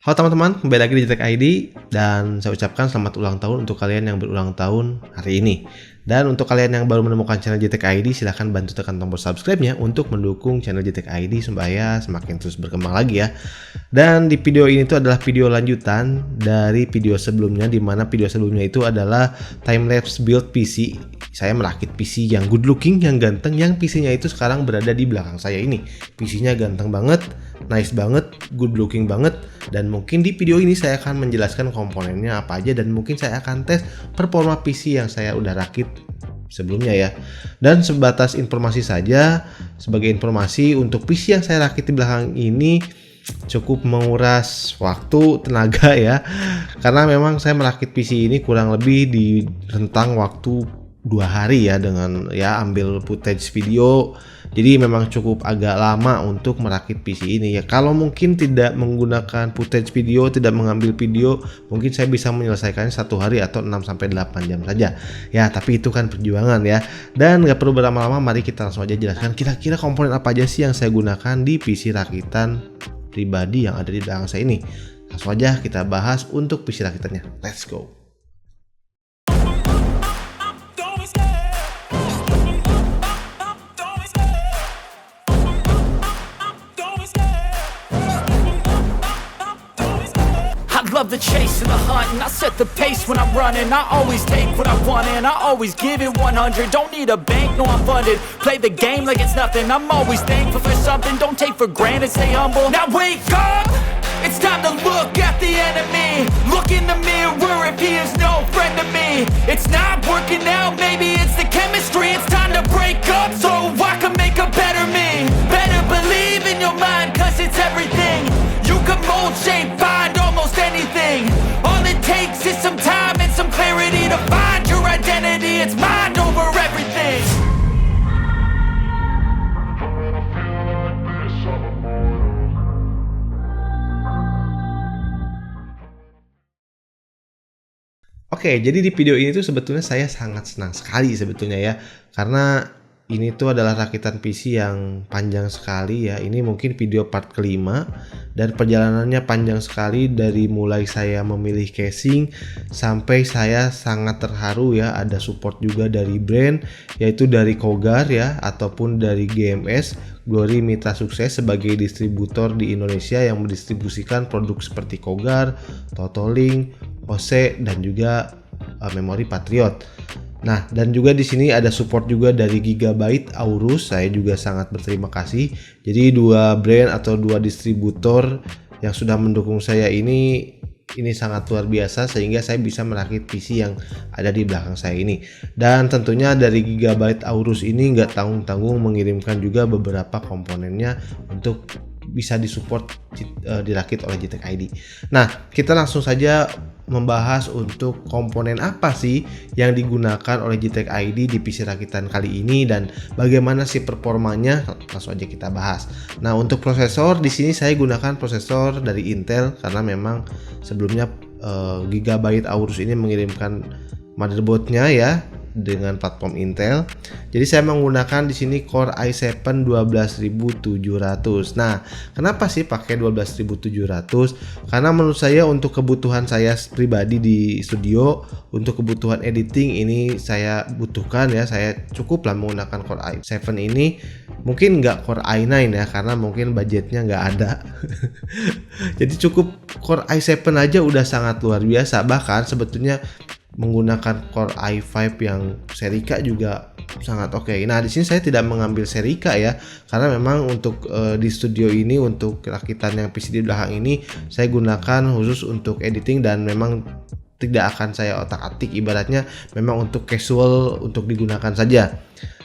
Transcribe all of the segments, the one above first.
Halo teman-teman, kembali lagi di Jitek ID dan saya ucapkan selamat ulang tahun untuk kalian yang berulang tahun hari ini. Dan untuk kalian yang baru menemukan channel Jitek ID, silahkan bantu tekan tombol subscribe-nya untuk mendukung channel Jitek ID supaya semakin terus berkembang lagi ya. Dan di video ini tuh adalah video lanjutan dari video sebelumnya, di mana video sebelumnya itu adalah time-lapse build PC. Saya merakit PC yang good looking, yang ganteng, yang PC-nya itu sekarang berada di belakang saya ini. PC-nya ganteng banget, nice banget, good looking banget, dan mungkin di video ini saya akan menjelaskan komponennya apa aja dan mungkin saya akan tes performa PC yang saya udah rakit sebelumnya ya. Dan sebatas informasi saja, sebagai informasi untuk PC yang saya rakit di belakang ini cukup menguras waktu, tenaga ya, karena memang saya merakit PC ini kurang lebih di rentang waktu 2 hari ya, dengan ya ambil footage video. Jadi memang cukup agak lama untuk merakit PC ini ya. Kalau mungkin tidak menggunakan footage video, tidak mengambil video, mungkin saya bisa menyelesaikannya 1 hari atau 6-8 jam saja ya, tapi itu kan perjuangan ya. Dan gak perlu berlama-lama, mari kita langsung aja jelaskan kira-kira komponen apa aja sih yang saya gunakan di PC rakitan pribadi yang ada di belakang saya ini. Langsung aja kita bahas untuk PC rakitannya. Let's go. Love the chase and the hunt, and I set the pace when I'm running. I always take what I want and I always give it 100. Don't need a bank, no I'm funded. Play the game like it's nothing. I'm always thankful for something. Don't take for granted, stay humble. Now wake up, it's time to look at the enemy. Look in the mirror if he is no friend to me. It's not working out, maybe it's the chemistry. It's time to break up so I can make a better me. Better believe in your mind, cause it's everything. You can mold, shape, find almost anything. All it takes is some time and some clarity to find your identity. It's mind over everything. Oke, jadi di video ini tuh sebetulnya saya sangat senang sekali sebetulnya ya, karena ini tuh adalah rakitan PC yang panjang sekali ya. Ini mungkin video part kelima dan perjalanannya panjang sekali, dari mulai saya memilih casing sampai saya sangat terharu ya, ada support juga dari brand, yaitu dari Cougar ya, ataupun dari GMS, Glory Mitra Sukses, sebagai distributor di Indonesia yang mendistribusikan produk seperti Cougar, Totolink, OC, dan juga memori Patriot. Nah, dan juga di sini ada support juga dari Gigabyte Aorus. Saya juga sangat berterima kasih. Jadi 2 brand atau 2 distributor yang sudah mendukung saya ini sangat luar biasa, sehingga saya bisa merakit PC yang ada di belakang saya ini. Dan tentunya dari Gigabyte Aorus ini nggak tanggung-tanggung mengirimkan juga beberapa komponennya untuk bisa disupport dirakit oleh Jitek ID. Nah, kita langsung saja membahas untuk komponen apa sih yang digunakan oleh Jitek ID di PC rakitan kali ini dan bagaimana sih performanya. Langsung aja kita bahas. Nah, untuk prosesor di sini saya gunakan prosesor dari Intel karena memang sebelumnya Gigabyte Aorus ini mengirimkan motherboardnya ya dengan platform Intel. Jadi saya menggunakan di sini Core i7 12700. Nah, kenapa sih pakai 12700? Karena menurut saya untuk kebutuhan saya pribadi di studio, untuk kebutuhan editing ini saya butuhkan ya. Saya cukuplah menggunakan Core i7 ini. Mungkin nggak Core i9 ya, karena mungkin budgetnya nggak ada. Jadi cukup Core i7 aja udah sangat luar biasa. Bahkan sebetulnya menggunakan Core i5 yang seri K juga sangat oke. Nah, di sini saya tidak mengambil seri K ya, karena memang untuk di studio ini, untuk rakitan yang PC di belakang ini saya gunakan khusus untuk editing dan memang tidak akan saya otak-atik, ibaratnya memang untuk casual, untuk digunakan saja.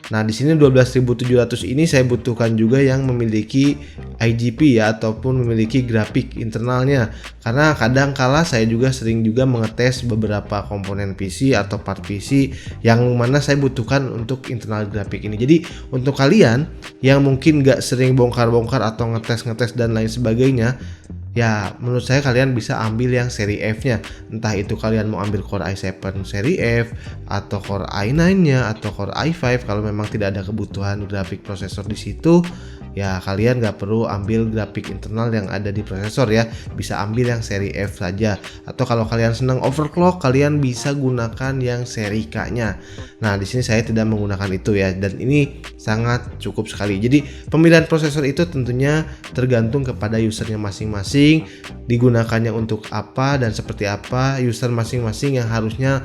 Nah, di sini 12700 ini saya butuhkan juga yang memiliki IGP ya, ataupun memiliki grafik internalnya, karena kadang kala saya juga sering juga mengetes beberapa komponen PC atau part PC yang mana saya butuhkan untuk internal grafik ini. Jadi untuk kalian yang mungkin gak sering bongkar-bongkar atau ngetes dan lain sebagainya, ya menurut saya kalian bisa ambil yang seri F nya. Entah itu kalian mau ambil Core i7 seri F atau Core i9 nya atau Core i5, kalau memang tidak ada kebutuhan grafik prosesor di situ, ya kalian nggak perlu ambil grafik internal yang ada di prosesor ya, bisa ambil yang seri F saja. Atau kalau kalian senang overclock, kalian bisa gunakan yang seri K-nya. Nah, di sini saya tidak menggunakan itu ya, dan ini sangat cukup sekali. Jadi pemilihan prosesor itu tentunya tergantung kepada usernya masing-masing, digunakannya untuk apa dan seperti apa. User masing-masing yang harusnya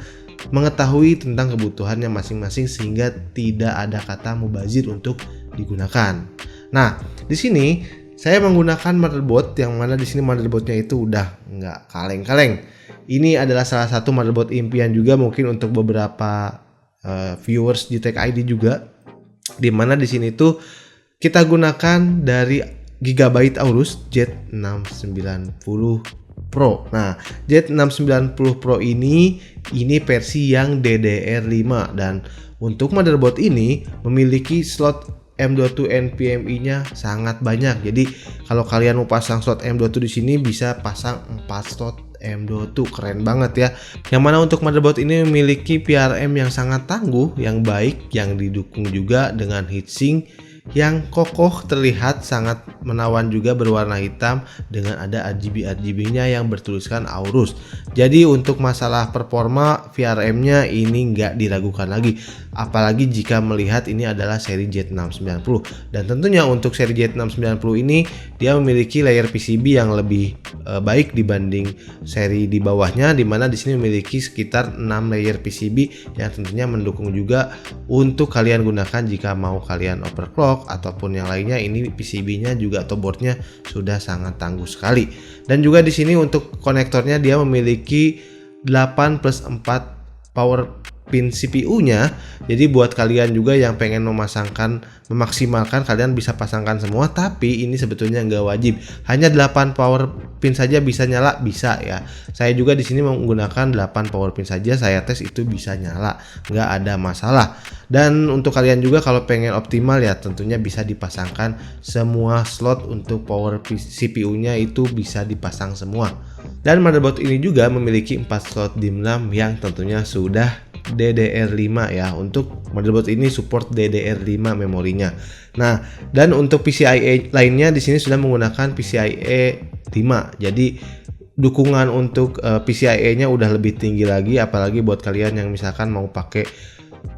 mengetahui tentang kebutuhannya masing-masing sehingga tidak ada kata mubazir untuk digunakan. Nah, di sini saya menggunakan motherboard yang mana di sini motherboardnya itu udah nggak kaleng-kaleng. Ini adalah salah satu motherboard impian juga mungkin untuk beberapa viewers di Tech ID juga, di mana di sini tuh kita gunakan dari Gigabyte Aorus Z690 Pro. Nah, Z690 Pro ini versi yang DDR5, dan untuk motherboard ini memiliki slot M.2 NVMe-nya sangat banyak. Jadi kalau kalian mau pasang slot M.2 di sini bisa pasang 4 slot M.2, keren banget ya. Yang mana untuk motherboard ini memiliki PRM yang sangat tangguh, yang baik, yang didukung juga dengan heatsink yang kokoh, terlihat sangat menawan juga, berwarna hitam dengan ada RGB-nya yang bertuliskan Aorus. Jadi untuk masalah performa VRM-nya ini nggak diragukan lagi, apalagi jika melihat ini adalah seri Z690. Dan tentunya untuk seri Z690 ini dia memiliki layer PCB yang lebih baik dibanding seri di bawahnya, dimana di sini memiliki sekitar 6 layer PCB yang tentunya mendukung juga untuk kalian gunakan jika mau kalian overclock ataupun yang lainnya. Ini PCB-nya juga atau boardnya sudah sangat tangguh sekali. Dan juga di sini untuk konektornya dia memiliki 8+4 power pin CPU-nya. Jadi buat kalian juga yang pengen memaksimalkan, kalian bisa pasangkan semua, tapi ini sebetulnya nggak wajib. Hanya 8 power pin saja bisa nyala, bisa ya. Saya juga di sini menggunakan 8 power pin saja, saya tes itu bisa nyala, nggak ada masalah. Dan untuk kalian juga kalau pengen optimal ya tentunya bisa dipasangkan semua slot untuk power CPU-nya itu bisa dipasang semua. Dan motherboard ini juga memiliki 4 slot DIMM yang tentunya sudah DDR5 ya. Untuk motherboard ini support DDR5 memorinya. Nah, dan untuk PCIe lainnya di sini sudah menggunakan PCIe 5. Jadi dukungan untuk PCIe-nya udah lebih tinggi lagi, apalagi buat kalian yang misalkan mau pakai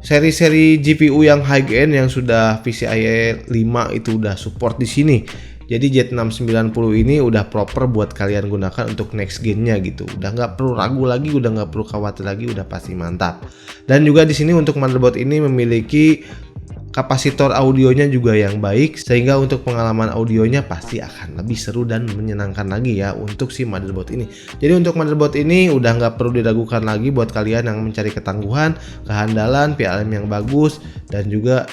seri-seri GPU yang high end yang sudah PCIe 5 itu udah support di sini. Jadi Z690 ini udah proper buat kalian gunakan untuk next gen-nya gitu. Udah nggak perlu ragu lagi, udah nggak perlu khawatir lagi, udah pasti mantap. Dan juga di sini untuk motherboard ini memiliki kapasitor audionya juga yang baik, sehingga untuk pengalaman audionya pasti akan lebih seru dan menyenangkan lagi ya untuk si motherboard ini. Jadi untuk motherboard ini udah nggak perlu diragukan lagi buat kalian yang mencari ketangguhan, kehandalan, PRM yang bagus, dan juga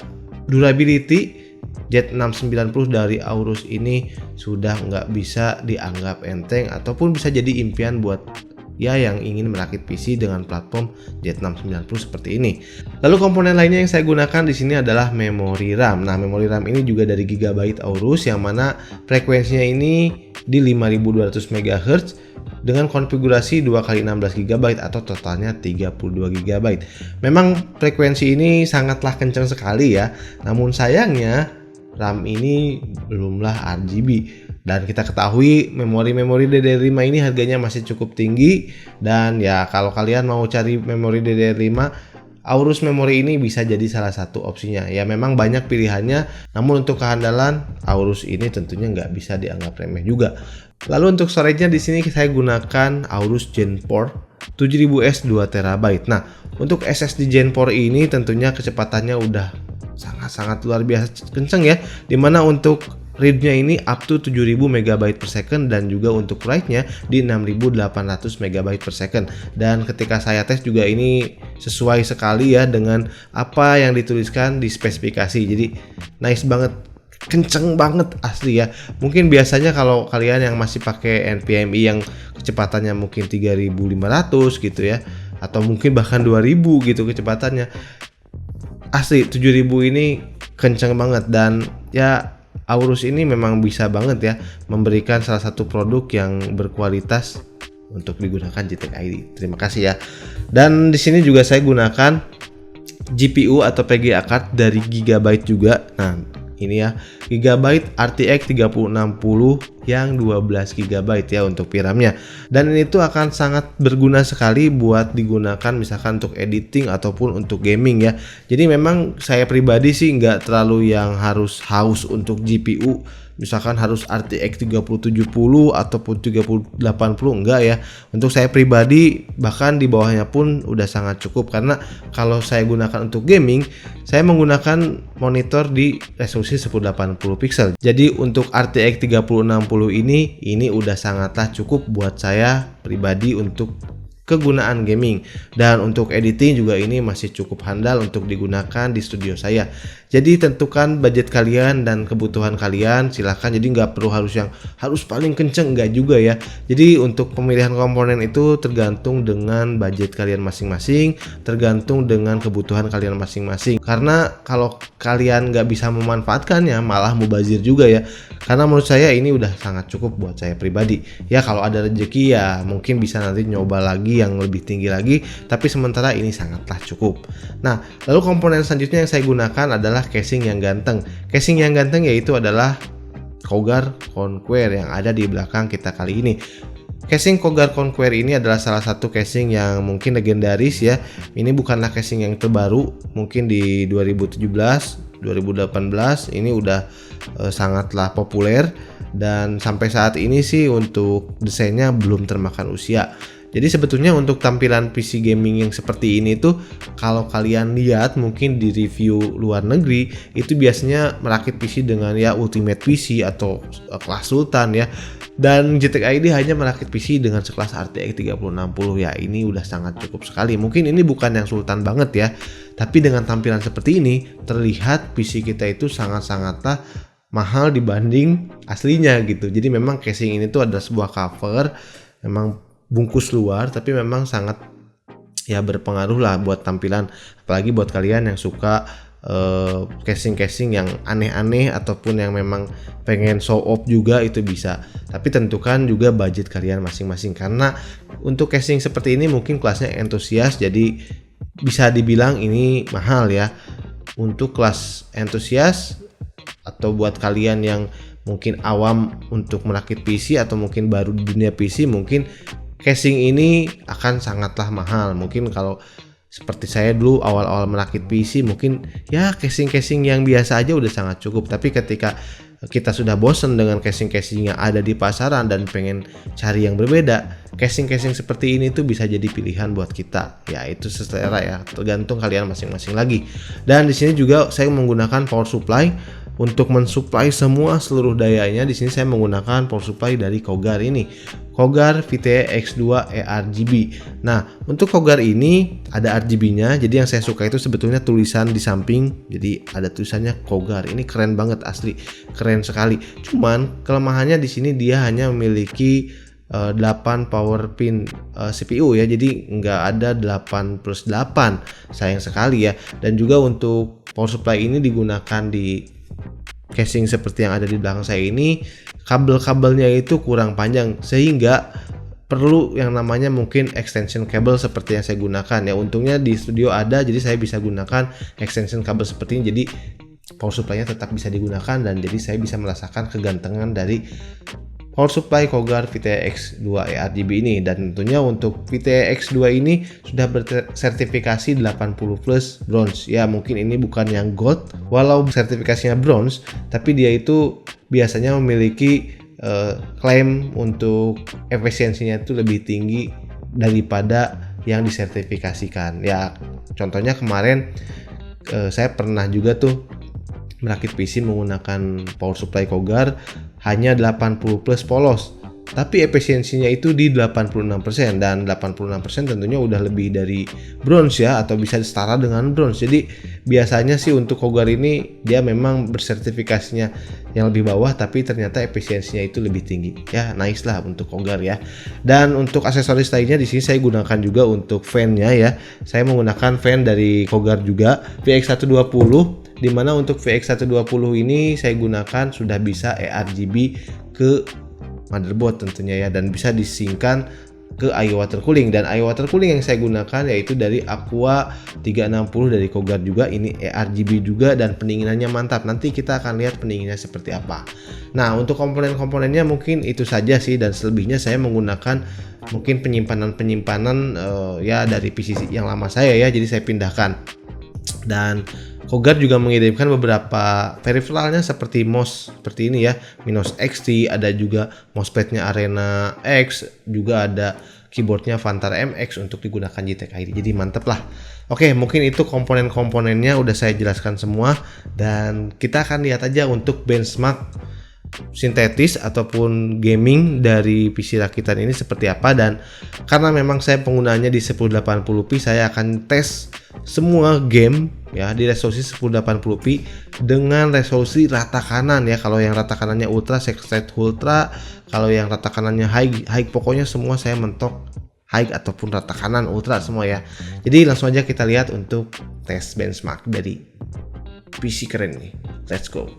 durability. Z690 dari Aorus ini sudah nggak bisa dianggap enteng ataupun bisa jadi impian buat ya yang ingin merakit PC dengan platform Z690 seperti ini. Lalu komponen lainnya yang saya gunakan di sini adalah memori RAM. Nah, memori RAM ini juga dari Gigabyte Aorus yang mana frekuensinya ini di 5200 MHz dengan konfigurasi 2x16 GB atau totalnya 32 GB. Memang frekuensi ini sangatlah kencang sekali ya. Namun sayangnya RAM ini belumlah RGB, dan kita ketahui memori DDR5 ini harganya masih cukup tinggi. Dan ya kalau kalian mau cari memori DDR5, Aorus memori ini bisa jadi salah satu opsinya. Ya memang banyak pilihannya, namun untuk kehandalan Aorus ini tentunya nggak bisa dianggap remeh juga. Lalu untuk storage-nya di sini saya gunakan Aorus Gen 4 7000S 2TB. Nah, untuk SSD Gen 4 ini tentunya kecepatannya udah sangat luar biasa kenceng ya, dimana untuk read-nya ini up to 7000 MB per second dan juga untuk write-nya di 6800 MB per second. Dan ketika saya tes juga ini sesuai sekali ya dengan apa yang dituliskan di spesifikasi. Jadi nice banget, kenceng banget asli ya. Mungkin biasanya kalau kalian yang masih pakai NVMe yang kecepatannya mungkin 3500 gitu ya, atau mungkin bahkan 2000 gitu kecepatannya, asli 7000 ini kenceng banget. Dan ya Aorus ini memang bisa banget ya memberikan salah satu produk yang berkualitas untuk digunakan di Tech ID. Terima kasih ya. Dan di sini juga saya gunakan GPU atau PGA card dari Gigabyte juga. Nah, ini ya, Gigabyte RTX 3060 yang 12 GB ya untuk VRAM-nya. Dan ini tuh akan sangat berguna sekali buat digunakan misalkan untuk editing ataupun untuk gaming ya. Jadi memang saya pribadi sih nggak terlalu yang harus haus untuk GPU, misalkan harus RTX 3070 ataupun 3080, enggak ya. Untuk saya pribadi bahkan di bawahnya pun udah sangat cukup, karena kalau saya gunakan untuk gaming, saya menggunakan monitor di resolusi 1080 pixel. Jadi untuk RTX 3060 ini udah sangatlah cukup buat saya pribadi untuk kegunaan gaming, dan untuk editing juga ini masih cukup handal untuk digunakan di studio saya. Jadi tentukan budget kalian dan kebutuhan kalian, silahkan. Jadi nggak perlu harus paling kenceng, nggak juga ya. Jadi untuk pemilihan komponen itu tergantung dengan budget kalian masing-masing, tergantung dengan kebutuhan kalian masing-masing. Karena kalau kalian nggak bisa memanfaatkannya, malah mubazir juga ya. Karena menurut saya ini udah sangat cukup buat saya pribadi. Ya kalau ada rezeki ya mungkin bisa nanti nyoba lagi yang lebih tinggi lagi, tapi sementara ini sangatlah cukup. Nah, lalu komponen selanjutnya yang saya gunakan adalah casing yang ganteng. Casing yang ganteng yaitu adalah Cougar Conquer yang ada di belakang kita kali ini. Casing Cougar Conquer ini adalah salah satu casing yang mungkin legendaris ya. Ini bukanlah casing yang terbaru, mungkin di 2017, 2018 ini udah sangatlah populer, dan sampai saat ini sih untuk desainnya belum termakan usia. Jadi sebetulnya untuk tampilan PC gaming yang seperti ini tuh, kalau kalian lihat mungkin di review luar negeri itu biasanya merakit PC dengan ya Ultimate PC atau kelas Sultan ya. Dan GTX ID hanya merakit PC dengan sekelas RTX 3060 ya. Ini udah sangat cukup sekali. Mungkin ini bukan yang Sultan banget ya, tapi dengan tampilan seperti ini terlihat PC kita itu sangat-sangatlah mahal dibanding aslinya gitu. Jadi memang casing ini tuh adalah sebuah cover, memang bungkus luar, tapi memang sangat ya berpengaruh lah buat tampilan, apalagi buat kalian yang suka casing-casing yang aneh-aneh ataupun yang memang pengen show off juga itu bisa. Tapi tentukan juga budget kalian masing-masing, karena untuk casing seperti ini mungkin kelasnya entusias, jadi bisa dibilang ini mahal ya. Untuk kelas entusias atau buat kalian yang mungkin awam untuk merakit PC atau mungkin baru di dunia PC, mungkin casing ini akan sangatlah mahal. Mungkin kalau seperti saya dulu awal-awal merakit PC, mungkin ya casing-casing yang biasa aja udah sangat cukup. Tapi ketika kita sudah bosen dengan casing-casing yang ada di pasaran dan pengen cari yang berbeda, casing-casing seperti ini tuh bisa jadi pilihan buat kita. Ya itu selera ya, tergantung kalian masing-masing lagi. Dan di sini juga saya menggunakan power supply untuk mensuplai semua seluruh dayanya. Di sini saya menggunakan power supply dari Cougar ini, Cougar VTE X2 eRGB. Nah, untuk Cougar ini ada RGB-nya. Jadi yang saya suka itu sebetulnya tulisan di samping. Jadi ada tulisannya Cougar. Ini keren banget, asli keren sekali. Cuman kelemahannya di sini dia hanya memiliki 8 power pin CPU ya. Jadi nggak ada 8+8, sayang sekali ya. Dan juga untuk power supply ini digunakan di casing seperti yang ada di belakang saya ini, kabel-kabelnya itu kurang panjang sehingga perlu yang namanya mungkin extension cable seperti yang saya gunakan ya. Untungnya di studio ada, jadi saya bisa gunakan extension kabel seperti ini, jadi power supply-nya tetap bisa digunakan, dan jadi saya bisa merasakan kegantengan dari power supply Cougar VTE X2 eRGB ini. Dan tentunya untuk VTE X2 ini sudah bersertifikasi 80 plus bronze ya. Mungkin ini bukan yang gold, walau sertifikasinya bronze, tapi dia itu biasanya memiliki klaim untuk efisiensinya itu lebih tinggi daripada yang disertifikasikan ya. Contohnya kemarin saya pernah juga tuh merakit PC menggunakan power supply Cougar hanya 80 plus polos, tapi efisiensinya itu di 86%, dan 86% tentunya udah lebih dari bronze ya, atau bisa setara dengan bronze. Jadi biasanya sih untuk Cougar ini dia memang bersertifikasinya yang lebih bawah, tapi ternyata efisiensinya itu lebih tinggi ya. Nice lah untuk Cougar ya. Dan untuk aksesoris lainnya di sini saya gunakan juga untuk fan-nya ya. Saya menggunakan fan dari Cougar juga, VX120, dimana untuk VX120 ini saya gunakan sudah bisa eRGB ke motherboard tentunya ya, dan bisa disingkan ke IO water cooling, dan IO water cooling yang saya gunakan yaitu dari Aqua 360 dari Coguard juga. Ini ARGB juga dan pendinginannya mantap. Nanti kita akan lihat pendinginnya seperti apa. Nah, untuk komponen-komponennya mungkin itu saja sih, dan selebihnya saya menggunakan mungkin penyimpanan ya dari PC yang lama saya ya, jadi saya pindahkan. Dan Coguard juga mengirimkan beberapa peripheralnya seperti mouse seperti ini ya, Minos XT, ada juga mousepadnya Arena X, juga ada keyboardnya Vantar MX untuk digunakan JTK ID. Jadi mantep lah. Oke, mungkin itu komponen-komponennya udah saya jelaskan semua, dan kita akan lihat aja untuk benchmark sintetis ataupun gaming dari PC rakitan ini seperti apa. Dan karena memang saya penggunaannya di 1080p, saya akan tes semua game ya di resolusi 1080p dengan resolusi rata kanan ya. Kalau yang rata kanannya ultra, saya set ultra. Kalau yang rata kanannya high, pokoknya semua saya mentok high ataupun rata kanan ultra semua ya. Jadi langsung aja kita lihat untuk tes benchmark dari PC keren nih. Let's go.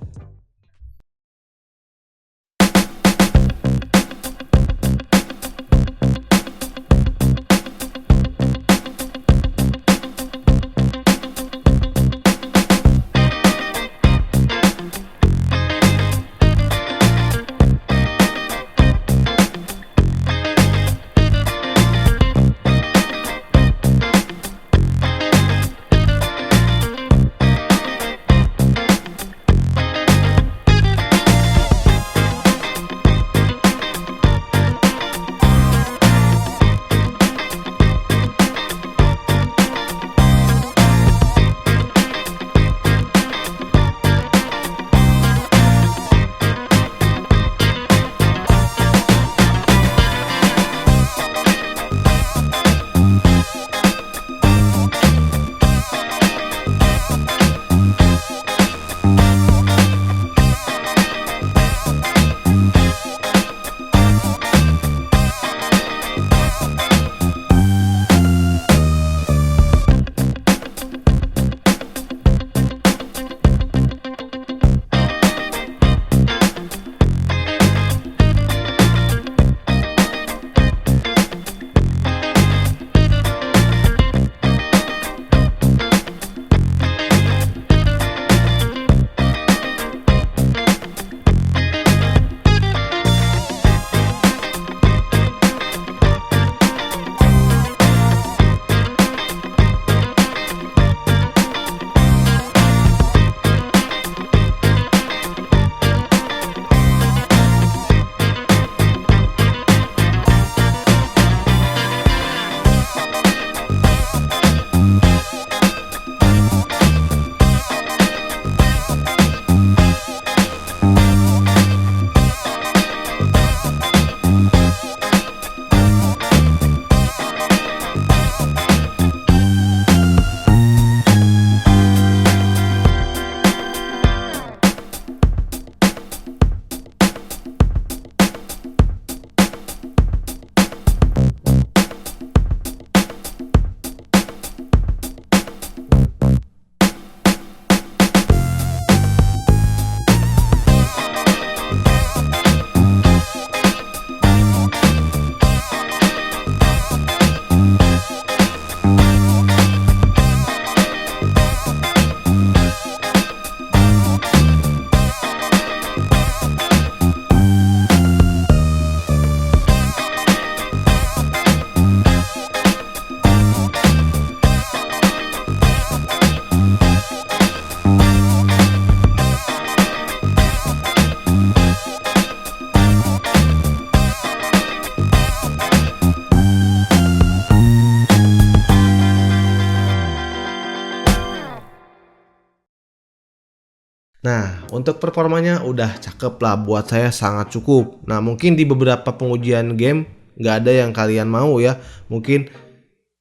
Nah, untuk performanya udah cakep lah, buat saya sangat cukup. Nah, mungkin di beberapa pengujian game nggak ada yang kalian mau ya. Mungkin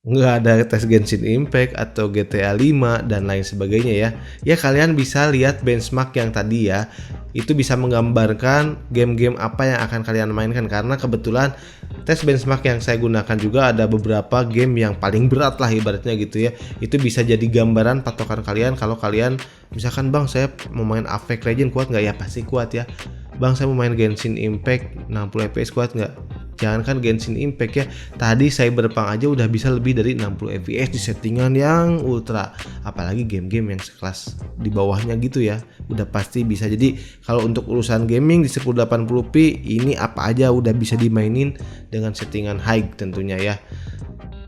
nggak ada tes Genshin Impact atau GTA 5 dan lain sebagainya ya. Ya kalian bisa lihat benchmark yang tadi ya. Itu bisa menggambarkan game-game apa yang akan kalian mainkan, karena kebetulan tes benchmark yang saya gunakan juga ada beberapa game yang paling berat lah ibaratnya gitu ya. Itu bisa jadi gambaran patokan kalian kalau kalian misalkan, bang saya mau main Apex Legends kuat nggak? Ya pasti kuat ya. Bang saya mau main Genshin Impact 60 fps kuat nggak? Jangankan Genshin Impact ya, tadi Cyberpunk aja udah bisa lebih dari 60 fps di settingan yang ultra. Apalagi game-game yang sekelas di bawahnya gitu ya, udah pasti bisa. Jadi kalau untuk urusan gaming di 1080p ini apa aja udah bisa dimainin dengan settingan high tentunya ya.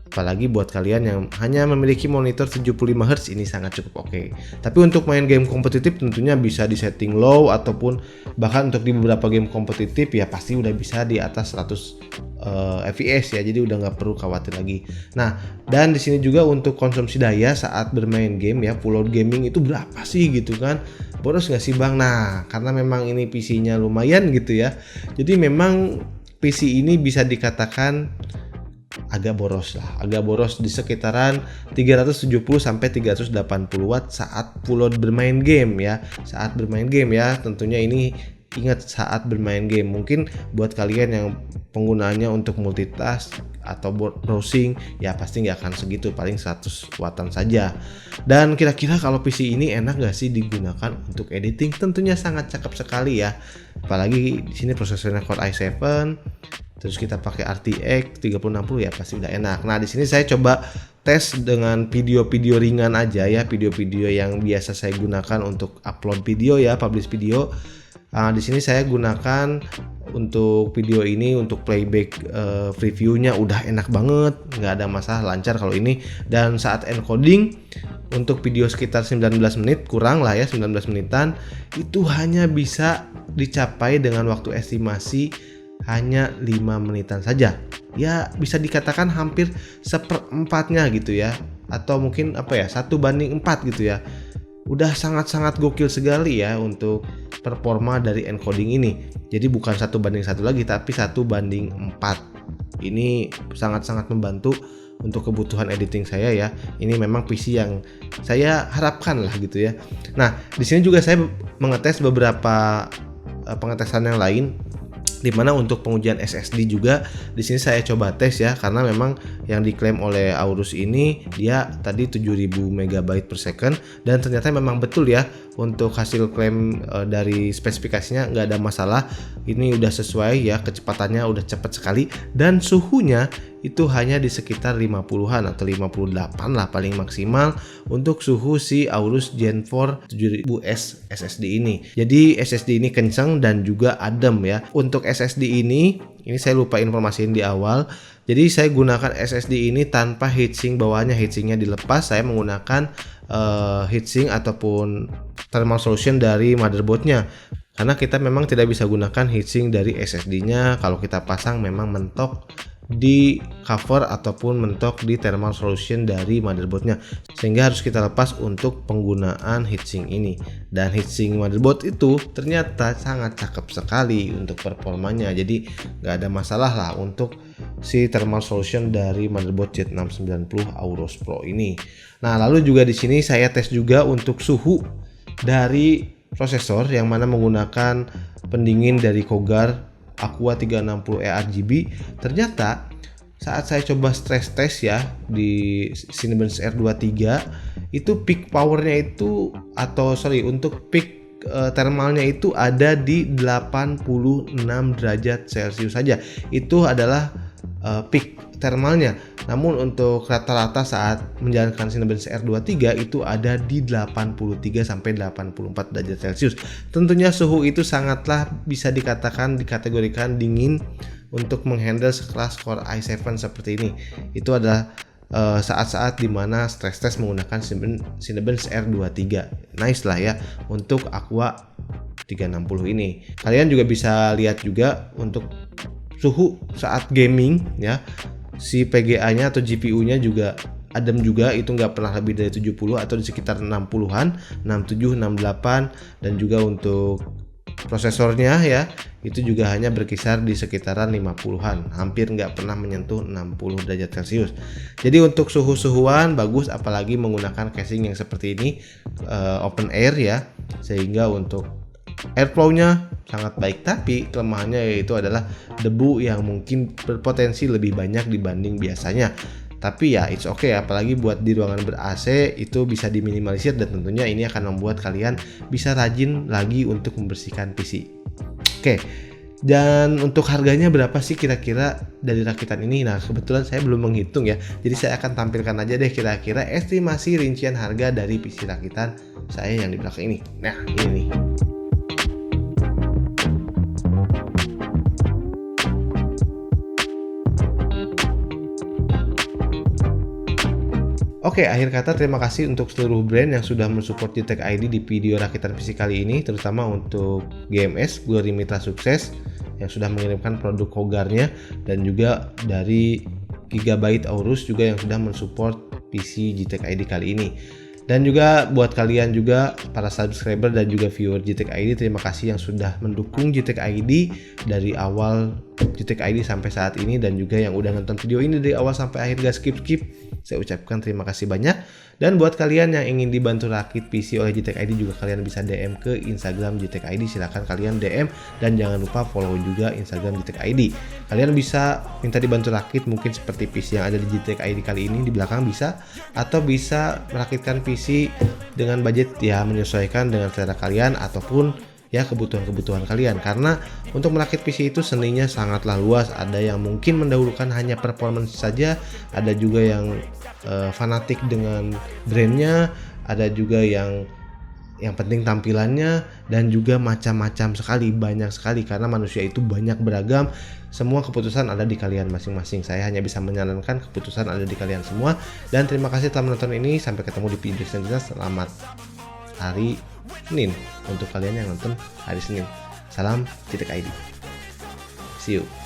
Apalagi buat kalian yang hanya memiliki monitor 75Hz ini sangat cukup oke. Tapi untuk main game kompetitif tentunya bisa di setting low, ataupun bahkan untuk di beberapa game kompetitif ya pasti udah bisa di atas 100 fps ya. Jadi udah nggak perlu khawatir lagi. Nah, dan di sini juga untuk konsumsi daya saat bermain game ya, full load gaming itu berapa sih gitu kan? Boros nggak sih Bang? Nah, karena memang ini PC-nya lumayan gitu ya. Jadi memang PC ini bisa dikatakan agak boros di sekitaran 370 sampai 380 watt saat full load bermain game ya. Saat bermain game ya, tentunya ini ingat saat bermain game. Mungkin buat kalian yang penggunaannya untuk multitask atau browsing ya pasti nggak akan segitu, paling 100 wattan saja. Dan kira-kira kalau PC ini enak nggak sih digunakan untuk editing? Tentunya sangat cakep sekali ya. Apalagi di sini prosesornya Core i7, terus kita pakai RTX 3060 ya pasti udah enak. Nah, di sini saya coba tes dengan video-video ringan aja ya, video-video yang biasa saya gunakan untuk upload video ya, publish video. Di sini saya gunakan untuk video ini untuk playback previewnya udah enak banget, nggak ada masalah, lancar kalau ini. Dan saat encoding untuk video sekitar 19 menit kurang lah ya, 19 menitan itu hanya bisa dicapai dengan waktu estimasi hanya 5 menitan saja. Ya bisa dikatakan hampir seperempatnya gitu ya, atau mungkin 1:4 gitu ya. Udah sangat-sangat gokil sekali ya untuk performa dari encoding ini. Jadi bukan 1:1 lagi, tapi 1:4. Ini sangat-sangat membantu untuk kebutuhan editing saya ya. Ini memang PC yang saya harapkan lah gitu ya. Nah, di sini juga saya mengetes beberapa pengetesan yang lain, dimana untuk pengujian SSD juga di sini saya coba tes ya, karena memang yang diklaim oleh Aorus ini dia tadi 7000 MB per second, dan ternyata memang betul ya untuk hasil klaim dari spesifikasinya nggak ada masalah. Ini udah sesuai ya, kecepatannya udah cepat sekali, dan suhunya itu hanya di sekitar 50-an atau 58 lah paling maksimal untuk suhu si Aorus Gen 4 7000S SSD ini. Jadi SSD ini kencang dan juga adem ya. Untuk SSD ini saya lupa informasiin di awal. Jadi saya gunakan SSD ini tanpa heatsink, bawahnya heatsinknya dilepas. Saya menggunakan heatsink ataupun thermal solution dari motherboardnya, karena kita memang tidak bisa gunakan heatsink dari SSD-nya. Kalau kita pasang memang mentok di cover ataupun mentok di thermal solution dari motherboardnya, sehingga harus kita lepas untuk penggunaan heatsink ini. Dan heatsink motherboard itu ternyata sangat cakep sekali untuk performanya, jadi nggak ada masalah lah untuk si thermal solution dari motherboard Z690 Aorus Pro ini. Nah, lalu juga di sini saya tes juga untuk suhu dari prosesor, yang mana menggunakan pendingin dari Kogar Aqua 360 RGB. Ternyata saat saya coba stress test ya di Cinebench R23 itu peak powernya itu untuk peak thermalnya itu ada di 86 derajat Celcius saja. Itu adalah peak thermalnya. Namun untuk rata-rata saat menjalankan Cinebench R23 itu ada di 83 sampai 84 derajat Celcius. Tentunya suhu itu sangatlah bisa dikategorikan dingin untuk menghandle sekelas Core i7 seperti ini. Itu adalah saat-saat dimana stress test menggunakan Cinebench R23. Nice lah ya untuk Aqua 360 ini. Kalian juga bisa lihat juga untuk suhu saat gaming ya, si PGA-nya atau GPU-nya juga adem juga, itu nggak pernah lebih dari 70 atau di sekitar 60-an, 67, 68, dan juga untuk prosesornya ya itu juga hanya berkisar di sekitaran 50-an, hampir nggak pernah menyentuh 60 derajat Celcius. Jadi untuk suhu-suhuan bagus, apalagi menggunakan casing yang seperti ini open air ya, sehingga untuk airflow-nya sangat baik. Tapi kelemahannya yaitu adalah debu yang mungkin berpotensi lebih banyak dibanding biasanya. Tapi ya it's okay, apalagi buat di ruangan ber-AC itu bisa diminimalisir, dan tentunya ini akan membuat kalian bisa rajin lagi untuk membersihkan PC. Oke, Dan untuk harganya berapa sih kira-kira dari rakitan ini? Nah, kebetulan saya belum menghitung ya. Jadi saya akan tampilkan aja deh kira-kira estimasi rincian harga dari PC rakitan saya yang di belakang ini. Nah, ini nih. Oke, akhir kata terima kasih untuk seluruh brand yang sudah mensupport Jitek ID di video rakitan PC kali ini, terutama untuk GMS, Glory Mitra Sukses yang sudah mengirimkan produk Hogarnya, dan juga dari Gigabyte Aorus juga yang sudah mensupport PC Jitek ID kali ini. Dan juga buat kalian juga para subscriber dan juga viewer Jitek ID, terima kasih yang sudah mendukung Jitek ID dari awal Jitek ID sampai saat ini, dan juga yang udah nonton video ini dari awal sampai akhir gak skip. Saya ucapkan terima kasih banyak. Dan buat kalian yang ingin dibantu rakit PC oleh Jitek ID juga kalian bisa DM ke Instagram Jitek ID. Silahkan kalian DM dan jangan lupa follow juga Instagram Jitek ID. Kalian bisa minta dibantu rakit mungkin seperti PC yang ada di Jitek ID kali ini di belakang bisa, atau bisa merakitkan PC dengan budget ya menyesuaikan dengan selera kalian ataupun ya kebutuhan kalian. Karena untuk merakit PC itu seninya sangatlah luas. Ada yang mungkin mendahulukan hanya performance saja, ada juga yang fanatik dengan brandnya, ada juga yang penting tampilannya, dan juga macam-macam sekali, banyak sekali, karena manusia itu banyak beragam. Semua keputusan ada di kalian masing-masing. Saya hanya bisa menyarankan, keputusan ada di kalian semua. Dan terima kasih telah menonton ini. Sampai ketemu di video selanjutnya. Selamat hari Senin untuk kalian yang nonton hari Senin. Salam Jitek ID. See you.